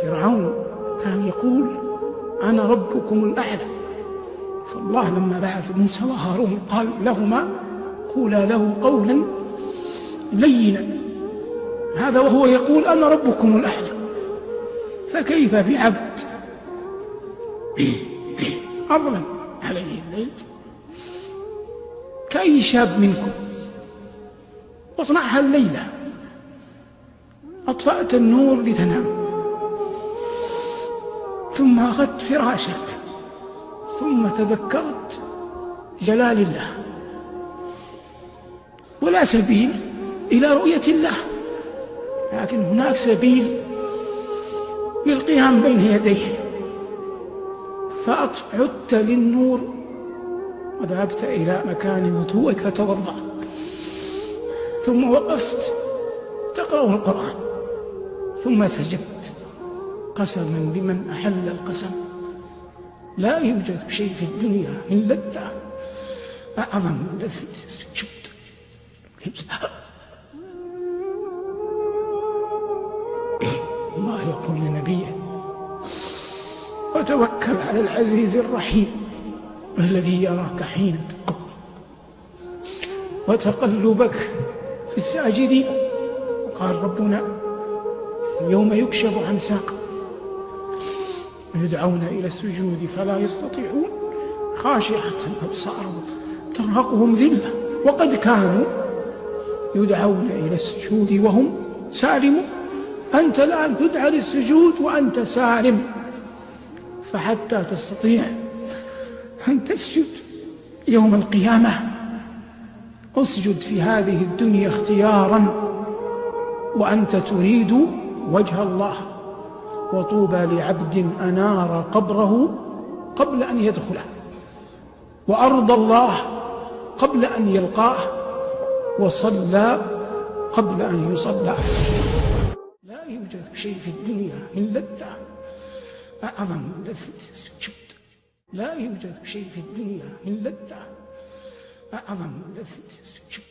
فرعون كان يقول أنا ربكم الأعلى، فالله لما بعث موسى وهارون قال لهما قولا له قولا لينا، هذا وهو يقول أنا ربكم الأعلى. فكيف بعبد أظلم عليه الليل كأي شاب منكم واصنعها الليلة، أطفأت النور لتنام ثم أخذت فراشك ثم تذكرت جلال الله، ولا سبيل إلى رؤية الله، لكن هناك سبيل للقيام بين يديه، فعدت للنور وذهبت إلى مكان وضوءك فتوضأ، ثم وقفت تقرأ القرآن، ثم سجدت قسما بمن أحل القسم لا يوجد شيء في الدنيا من لذة أعظم من لذة السجود. الله يقول لنبيه وتوكل على العزيز الرحيم الذي يراك حين تقوم وتقلبك في الساجدين. قال ربنا يوم يكشف عن ساق يدعون إلى السجود فلا يستطيعون خاشعة أبصارهم ترهقهم ذلة وقد كانوا يدعون إلى السجود وهم سالمون. أنت الآن تدعى للسجود وأنت سالم، فحتى تستطيع أن تسجد يوم القيامة اسجد في هذه الدنيا اختيارا وأنت تريد وجه الله. وطوبى لعبد أنار قبره قبل أن يدخله، وأرضى الله قبل أن يلقاه، وصلى قبل أن يصلى. لا يوجد شيء في الدنيا من لذة أعظم من لذة السجود. لا يوجد شيء في الدنيا من لذة أعظم من لذة السجود.